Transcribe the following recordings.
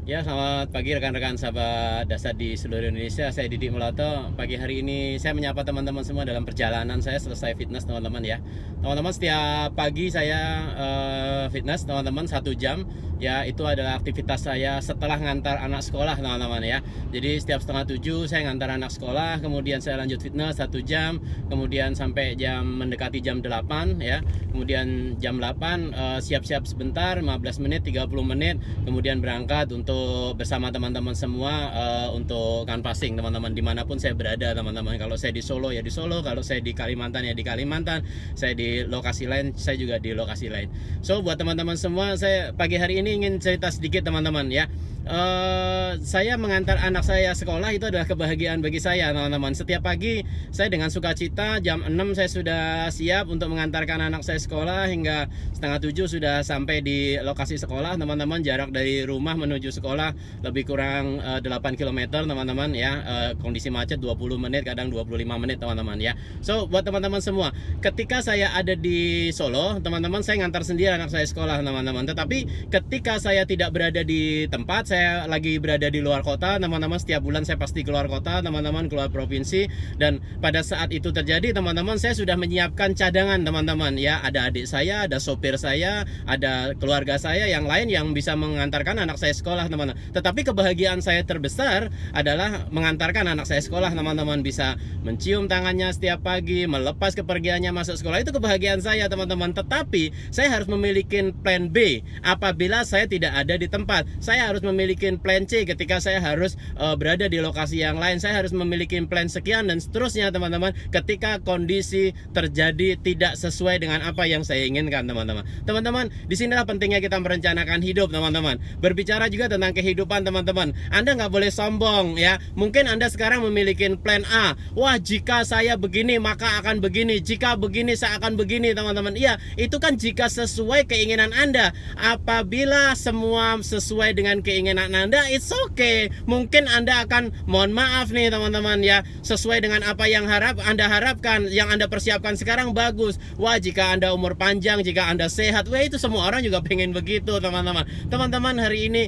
Ya, selamat pagi rekan-rekan sahabat dasar di seluruh Indonesia. Saya Didik Meloto. Pagi hari ini saya menyapa teman-teman semua dalam perjalanan saya selesai fitness, teman-teman ya. Teman-teman, setiap pagi saya fitness, teman-teman, 1 jam. Ya, itu adalah aktivitas saya setelah ngantar anak sekolah, teman-teman ya. Jadi setiap setengah 7 saya ngantar anak sekolah, kemudian saya lanjut fitness 1 jam, kemudian sampai mendekati jam 8 ya. Kemudian jam 8 siap-siap sebentar, 15 menit, 30 menit, kemudian berangkat untuk bersama teman-teman semua untuk canvassing, teman-teman, dimanapun saya berada, teman-teman. Kalau saya di Solo ya di Solo, kalau saya di Kalimantan ya di Kalimantan, saya di lokasi lain saya juga di lokasi lain. So buat teman-teman semua, saya pagi hari ini ingin cerita sedikit, teman-teman ya. Saya mengantar anak saya sekolah itu adalah kebahagiaan bagi saya, teman-teman. Setiap pagi saya dengan sukacita jam 6 saya sudah siap untuk mengantarkan anak saya sekolah, hingga setengah 7 sudah sampai di lokasi sekolah, teman-teman. Jarak dari rumah menuju sekolah lebih kurang 8 km, teman-teman ya. Kondisi macet 20 menit, kadang 25 menit, teman-teman ya. So buat teman-teman semua, ketika saya ada di Solo, teman-teman, saya ngantar sendiri anak saya sekolah, teman-teman. Tetapi ketika saya tidak berada di tempat, saya lagi berada di luar kota, teman-teman. Setiap bulan saya pasti keluar kota, teman-teman, keluar provinsi. Dan pada saat itu terjadi, teman-teman, saya sudah menyiapkan cadangan, teman-teman ya. Ada adik saya, ada sopir saya, ada keluarga saya yang lain yang bisa mengantarkan anak saya sekolah, teman-teman. Tetapi kebahagiaan saya terbesar adalah mengantarkan anak saya sekolah, teman-teman. Bisa mencium tangannya setiap pagi, melepas kepergiannya masuk sekolah, itu kebahagiaan saya, teman-teman. Tetapi saya harus memiliki plan B apabila saya tidak ada di tempat. Saya harus memiliki plan C ketika saya harus berada di lokasi yang lain. Saya harus memiliki plan sekian dan seterusnya, teman-teman, ketika kondisi terjadi tidak sesuai dengan apa yang saya inginkan, teman-teman. Teman-teman, disinilah pentingnya kita merencanakan hidup, teman-teman. Berbicara juga tentang kehidupan, teman-teman. Anda nggak boleh sombong ya. Mungkin Anda sekarang memiliki plan A. Wah, jika saya begini maka akan begini. Jika begini saya akan begini, teman-teman. Iya, itu kan jika sesuai keinginan Anda. Apabila semua sesuai dengan keinginan Anda, it's okay. Mungkin Anda akan, mohon maaf nih, teman-teman ya, sesuai dengan apa yang Anda harapkan, yang Anda persiapkan sekarang bagus. Wah, jika Anda umur panjang, jika Anda sehat, wah, itu semua orang juga pengen begitu, teman-teman. Teman-teman, hari ini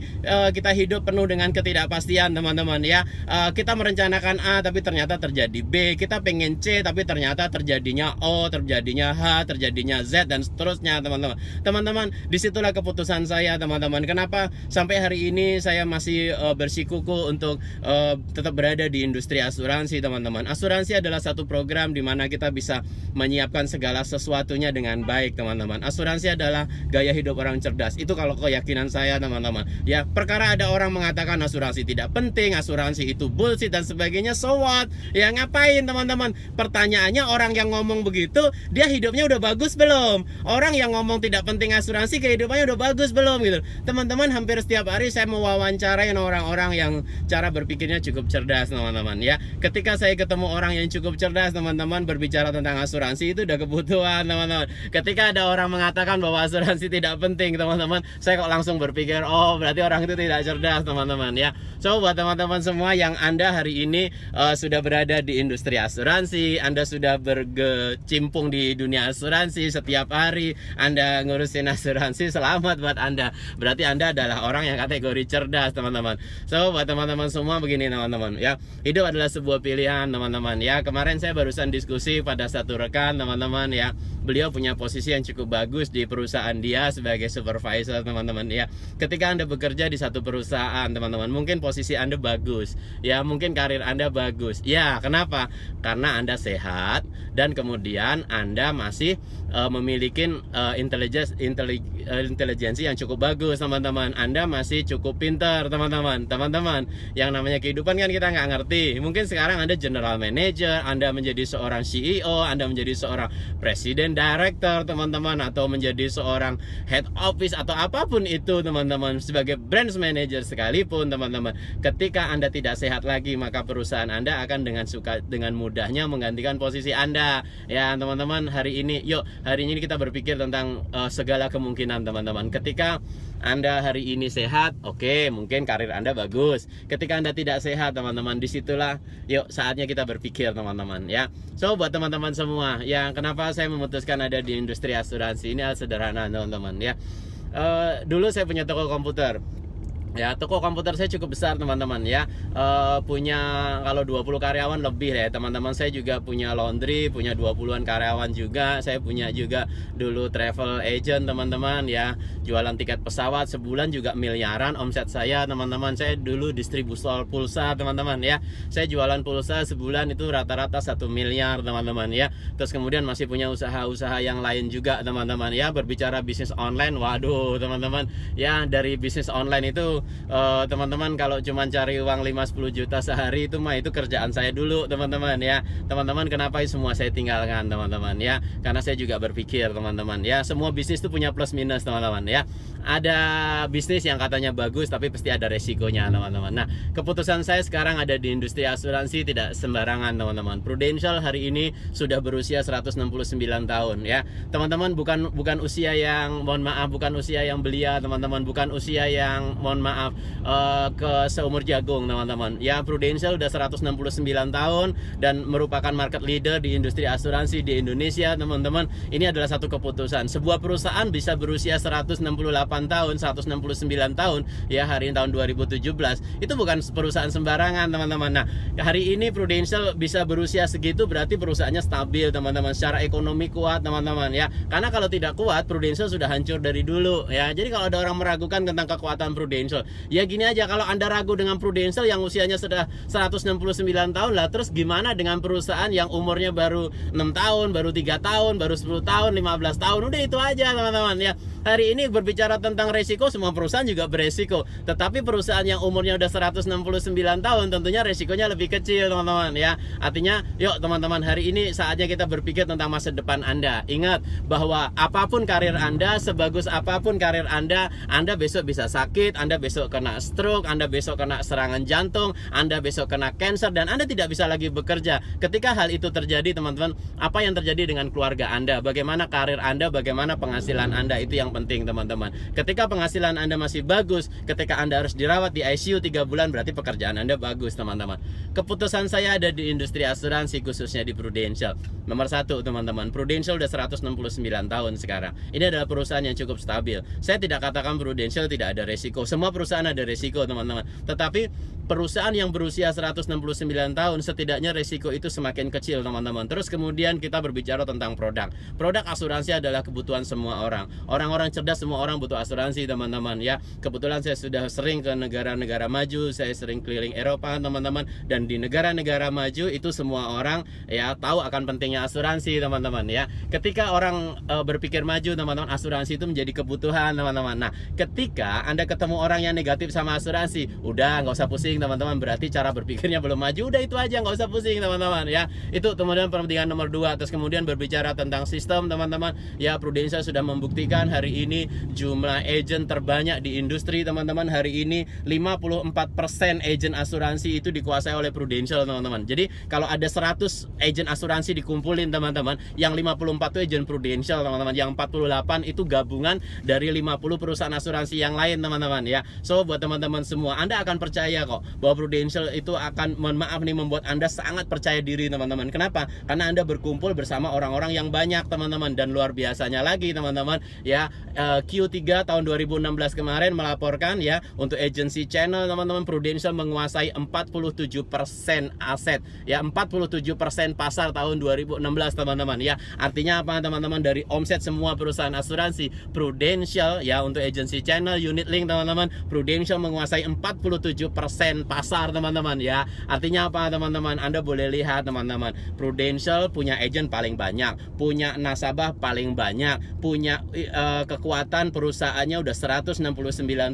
kita hidup penuh dengan ketidakpastian, teman-teman ya. Kita merencanakan A tapi ternyata terjadi B. Kita pengen C tapi ternyata terjadinya O, terjadinya H, terjadinya Z, dan seterusnya, teman-teman. Teman-teman, disitulah keputusan saya, teman-teman. Kenapa sampai hari ini saya masih bersikukuh untuk tetap berada di industri asuransi, teman-teman. Asuransi adalah satu program di mana kita bisa menyiapkan segala sesuatunya dengan baik, teman-teman. Asuransi adalah gaya hidup orang cerdas. Itu kalau keyakinan saya, teman-teman. Ya, perkara ada orang mengatakan asuransi tidak penting, asuransi itu bullshit dan sebagainya, so what? Ya, ngapain, teman-teman? Pertanyaannya, orang yang ngomong begitu, dia hidupnya udah bagus belum? Orang yang ngomong tidak penting asuransi, kehidupannya udah bagus belum gitu. Teman-teman, hampir setiap hari saya mewawancarain orang-orang yang cara berpikirnya cukup cerdas, teman-teman ya. Ketika saya ketemu orang yang cukup cerdas, teman-teman, berbicara tentang asuransi itu udah kebutuhan, teman-teman. Ketika ada orang mengatakan bahwa asuransi tidak penting, teman-teman, saya kok langsung berpikir, oh, berarti orang itu tidak cerdas, teman-teman ya. So buat teman-teman semua yang Anda hari ini sudah berada di industri asuransi, Anda sudah berkecimpung di dunia asuransi setiap hari, Anda ngurusin asuransi, selamat buat Anda. Berarti Anda adalah orang yang kategori cerdas, teman-teman. So buat teman-teman semua begini, teman-teman ya. Hidup adalah sebuah pilihan, teman-teman ya. Kemarin saya barusan diskusi pada satu rekan, teman-teman ya. Beliau punya posisi yang cukup bagus di perusahaan dia sebagai supervisor, teman-teman ya. Ketika Anda bekerja di satu perusahaan, teman-teman, mungkin posisi Anda bagus ya, mungkin karir Anda bagus ya. Kenapa? Karena Anda sehat dan kemudian Anda masih memiliki intelijensi yang cukup bagus, teman-teman. Anda masih cukup pintar, teman-teman. Teman-teman, yang namanya kehidupan kan kita nggak ngerti. Mungkin sekarang Anda general manager, Anda menjadi seorang CEO, Anda menjadi seorang presiden, director, teman-teman, atau menjadi seorang head office atau apapun itu, teman-teman, sebagai branch manager sekalipun, teman-teman. Ketika Anda tidak sehat lagi, maka perusahaan Anda akan dengan mudahnya menggantikan posisi Anda. Ya, teman-teman, hari ini kita berpikir tentang segala kemungkinan, teman-teman. Ketika Anda hari ini sehat, oke, mungkin karir Anda bagus. Ketika Anda tidak sehat, teman-teman, disitulah saatnya kita berpikir, teman-teman ya. So buat teman-teman semua, yang kenapa saya memutuskan ada di industri asuransi ini sederhana, teman-teman ya. Dulu saya punya toko komputer. Ya, toko komputer saya cukup besar teman-teman ya. Punya kalau 20 karyawan lebih ya teman-teman. Saya juga punya laundry, punya 20-an karyawan juga. Saya punya juga dulu travel agent teman-teman ya. Jualan tiket pesawat sebulan juga miliaran omset saya teman-teman. Saya dulu distributor pulsa teman-teman ya. Saya jualan pulsa sebulan itu rata-rata 1 miliar teman-teman ya. Terus kemudian masih punya usaha-usaha yang lain juga teman-teman ya. Berbicara bisnis online, waduh teman-teman ya, dari bisnis online itu teman-teman kalau cuma cari uang 5-10 juta sehari itu mah itu kerjaan saya dulu teman-teman ya. Teman-teman kenapa semua saya tinggalkan teman-teman ya, karena saya juga berpikir teman-teman ya, semua bisnis itu punya plus minus teman-teman ya. Ada bisnis yang katanya bagus tapi pasti ada resikonya teman-teman. Nah, keputusan saya sekarang ada di industri asuransi tidak sembarangan teman-teman. Prudential hari ini sudah berusia 169 tahun ya teman-teman. Bukan usia yang, mohon maaf, bukan usia yang belia teman-teman, bukan usia yang, mohon maaf, ke seumur jagung teman-teman ya. Prudential udah 169 tahun dan merupakan market leader di industri asuransi di Indonesia teman-teman. Ini adalah satu keputusan. Sebuah perusahaan bisa berusia 168 tahun, 169 tahun ya hari ini tahun 2017. Itu bukan perusahaan sembarangan teman-teman. Nah, hari ini Prudential bisa berusia segitu berarti perusahaannya stabil teman-teman, secara ekonomi kuat teman-teman ya. Karena kalau tidak kuat Prudential sudah hancur dari dulu ya. Jadi kalau ada orang meragukan tentang kekuatan Prudential, ya gini aja, kalau Anda ragu dengan Prudential yang usianya sudah 169 tahun lah, terus gimana dengan perusahaan yang umurnya baru 6 tahun, baru 3 tahun, baru 10 tahun, 15 tahun? Udah itu aja teman-teman ya. Hari ini berbicara tentang resiko, semua perusahaan juga beresiko. Tetapi perusahaan yang umurnya udah 169 tahun tentunya resikonya lebih kecil teman-teman ya. Artinya yuk teman-teman, hari ini saatnya kita berpikir tentang masa depan Anda. Ingat bahwa apapun karir Anda, sebagus apapun karir Anda besok bisa sakit, Anda besok kena stroke, Anda besok kena serangan jantung, Anda besok kena cancer, dan Anda tidak bisa lagi bekerja. Ketika hal itu terjadi teman-teman, apa yang terjadi dengan keluarga Anda? Bagaimana karir Anda? Bagaimana penghasilan Anda? Itu yang penting teman-teman. Ketika penghasilan Anda masih bagus, ketika Anda harus dirawat di ICU 3 bulan, berarti pekerjaan Anda bagus teman-teman. Keputusan saya ada di industri asuransi, khususnya di Prudential. Nomor 1 teman-teman, Prudential udah 169 tahun sekarang. Ini adalah perusahaan yang cukup stabil. Saya tidak katakan Prudential tidak ada resiko. Semua perusahaan ada resiko teman-teman. Tetapi perusahaan yang berusia 169 tahun setidaknya resiko itu semakin kecil teman-teman. Terus kemudian kita berbicara tentang produk. Produk asuransi adalah kebutuhan semua orang. Orang-orang cerdas, semua orang butuh asuransi teman-teman ya. Kebetulan saya sudah sering ke negara-negara maju, saya sering keliling Eropa teman-teman, dan di negara-negara maju itu semua orang ya tahu akan pentingnya asuransi teman-teman ya. Ketika orang berpikir maju teman-teman, asuransi itu menjadi kebutuhan teman-teman. Nah, ketika Anda ketemu orang yang negatif sama asuransi, udah nggak usah pusing teman-teman, berarti cara berpikirnya belum maju. Udah itu aja, nggak usah pusing teman-teman ya. Itu teman-teman pentingnya nomor 2. Terus kemudian berbicara tentang sistem teman-teman ya, Prudential sudah membuktikan hari ini jumlah agent terbanyak di industri teman-teman. Hari ini 54% agent asuransi itu dikuasai oleh Prudential teman-teman. Jadi kalau ada 100 agent asuransi dikumpulin teman-teman, yang 54 itu agent Prudential teman-teman, yang 48 itu gabungan dari 50 perusahaan asuransi yang lain teman-teman ya. So buat teman-teman semua, Anda akan percaya kok bahwa Prudential itu akan, mohon maaf nih, membuat Anda sangat percaya diri teman-teman. Kenapa? Karena Anda berkumpul bersama orang-orang yang banyak teman-teman. Dan luar biasanya lagi teman-teman ya, Q3 tahun 2016 kemarin melaporkan ya, untuk agency channel teman-teman, Prudential menguasai 47% aset ya, 47% pasar tahun 2016 teman-teman ya. Artinya apa teman-teman? Dari omset semua perusahaan asuransi, Prudential ya, untuk agency channel, unit link teman-teman, Prudential menguasai 47% pasar teman-teman ya. Artinya apa teman-teman? Anda boleh lihat teman-teman, Prudential punya agent paling banyak, punya nasabah paling banyak, punya kekuatan perusahaannya udah 169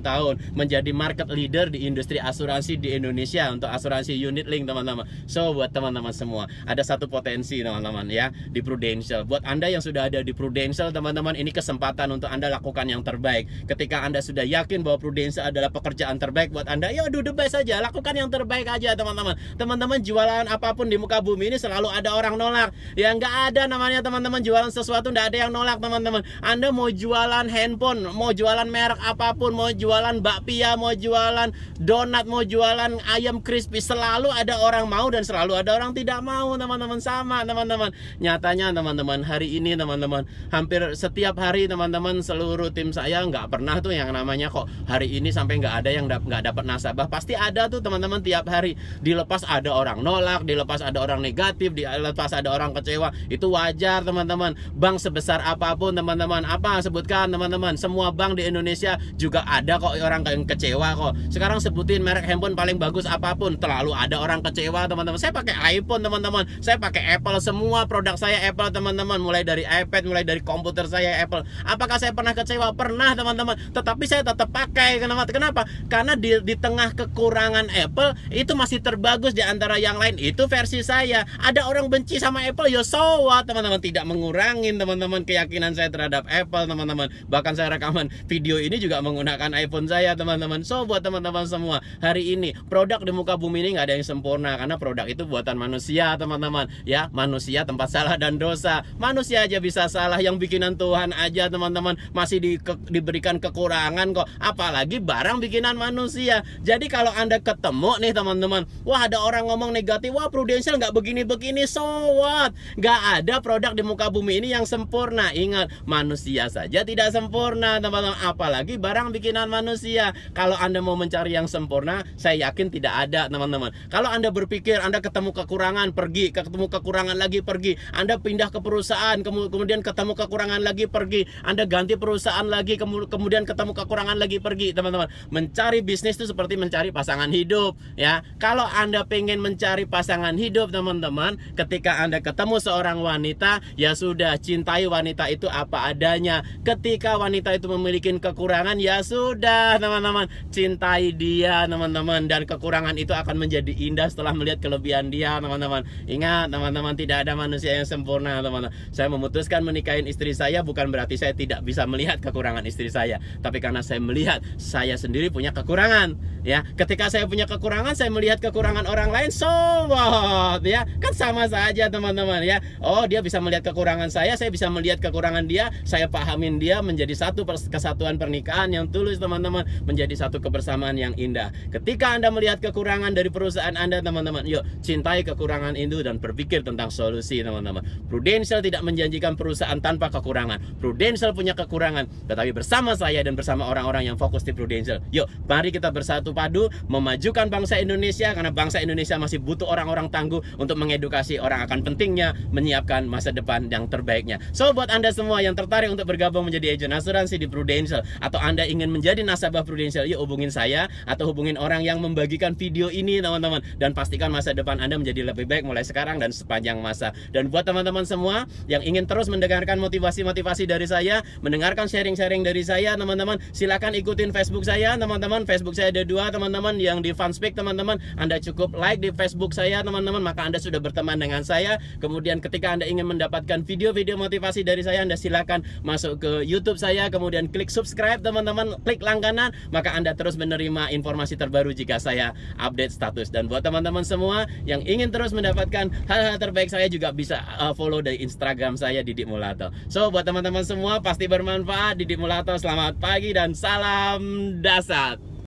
tahun, menjadi market leader di industri asuransi di Indonesia untuk asuransi unit link teman-teman. So buat teman-teman semua, ada satu potensi teman-teman ya di Prudential. Buat Anda yang sudah ada di Prudential teman-teman, ini kesempatan untuk Anda lakukan yang terbaik. Ketika Anda sudah yakin bahwa Prudential adalah pekerjaan terbaik buat Anda, ya do the best saja. aja, lakukan yang terbaik aja teman-teman. Teman-teman jualan apapun di muka bumi ini selalu ada orang nolak. Ya nggak ada namanya teman-teman jualan sesuatu nggak ada yang nolak teman-teman. Anda mau jualan handphone, mau jualan merek apapun, mau jualan bakpia, mau jualan donat, mau jualan ayam crispy, selalu ada orang mau dan selalu ada orang tidak mau teman-teman. Sama teman-teman. Nyatanya teman-teman hari ini teman-teman, hampir setiap hari teman-teman seluruh tim saya nggak pernah tuh yang namanya kok hari ini sampai nggak ada yang nggak dapat nasabah. Pasti ada tuh teman-teman tiap hari. Dilepas ada orang nolak, dilepas ada orang negatif, dilepas ada orang kecewa. Itu wajar teman-teman. Bank sebesar apapun teman-teman, apa sebutkan teman-teman, semua bank di Indonesia juga ada kok orang yang kecewa kok. Sekarang sebutin merek handphone paling bagus apapun, terlalu ada orang kecewa teman-teman. Saya pakai iPhone teman-teman, saya pakai Apple, semua produk saya Apple teman-teman, mulai dari iPad, mulai dari komputer saya Apple. Apakah saya pernah kecewa? Pernah teman-teman, tetapi saya tetap pakai. Kenapa? Karena di tengah kekurangan Apple itu masih terbagus di antara yang lain. Itu versi saya. Ada orang benci sama Apple, ya so what teman-teman, tidak mengurangin teman-teman keyakinan saya terhadap Apple teman-teman. Bahkan saya rekaman video ini juga menggunakan iPhone saya teman-teman. So buat teman-teman semua, hari ini produk di muka bumi ini nggak ada yang sempurna, karena produk itu buatan manusia teman-teman. Ya, manusia tempat salah dan dosa. Manusia aja bisa salah, yang bikinan Tuhan aja teman-teman masih diberikan kekurangan kok, apalagi barang bikinan manusia. Jadi kalau Anda ketemu nih teman-teman, wah ada orang ngomong negatif, wah Prudential nggak begini-begini, so what? Nggak ada produk di muka bumi ini yang sempurna. Ingat, manusia saja tidak sempurna teman-teman, apalagi barang bikinan manusia. Kalau Anda mau mencari yang sempurna, saya yakin tidak ada teman-teman. Kalau Anda berpikir Anda ketemu kekurangan, pergi, ketemu kekurangan lagi, pergi. Anda pindah ke perusahaan, kemudian ketemu kekurangan lagi, pergi. Anda ganti perusahaan lagi, kemudian ketemu kekurangan lagi, pergi teman-teman. Mencari bisnis itu seperti mencari pasangan hidup ya. Kalau Anda pengen mencari pasangan hidup teman-teman, ketika Anda ketemu seorang wanita, ya sudah, cintai wanita itu apa adanya. Ketika wanita itu memiliki kekurangan, ya sudah teman-teman, cintai dia teman-teman, dan kekurangan itu akan menjadi indah setelah melihat kelebihan dia teman-teman. Ingat teman-teman, tidak ada manusia yang sempurna teman-teman. Saya memutuskan menikahin istri saya bukan berarti saya tidak bisa melihat kekurangan istri saya, tapi karena saya melihat saya sendiri punya kekurangan ya. Ketika saya punya kekurangan, saya melihat kekurangan orang lain, so what ya, kan sama saja teman-teman ya. Oh, dia bisa melihat kekurangan saya bisa melihat kekurangan dia, saya pahamin dia, menjadi satu kesatuan pernikahan yang tulus teman-teman, menjadi satu kebersamaan yang indah. Ketika Anda melihat kekurangan dari perusahaan Anda teman-teman, yuk cintai kekurangan itu dan berpikir tentang solusi teman-teman. Prudential tidak menjanjikan perusahaan tanpa kekurangan. Prudential punya kekurangan, tetapi bersama saya dan bersama orang-orang yang fokus di Prudential, yuk mari kita bersatu padu memajukan bangsa Indonesia, karena bangsa Indonesia masih butuh orang-orang tangguh untuk mengedukasi orang akan pentingnya menyiapkan masa depan yang terbaiknya. So buat Anda semua yang tertarik untuk bergabung menjadi agen asuransi di Prudential, atau Anda ingin menjadi nasabah Prudential, yuk hubungin saya atau hubungin orang yang membagikan video ini teman-teman, dan pastikan masa depan Anda menjadi lebih baik mulai sekarang dan sepanjang masa. Dan buat teman-teman semua yang ingin terus mendengarkan motivasi-motivasi dari saya, mendengarkan sharing-sharing dari saya teman-teman, silakan ikutin Facebook saya teman-teman. Facebook saya ada 2 teman-teman, yang di Fanspeak teman-teman. Anda cukup like di Facebook saya teman-teman, maka Anda sudah berteman dengan saya. Kemudian ketika Anda ingin mendapatkan video-video motivasi dari saya, Anda silakan masuk ke YouTube saya, kemudian klik subscribe teman-teman, klik langganan, maka Anda terus menerima informasi terbaru jika saya update status. Dan buat teman-teman semua yang ingin terus mendapatkan hal-hal terbaik saya, juga bisa follow dari Instagram saya, Didik Mulato. So buat teman-teman semua, pasti bermanfaat. Didik Mulato, selamat pagi dan salam dasar.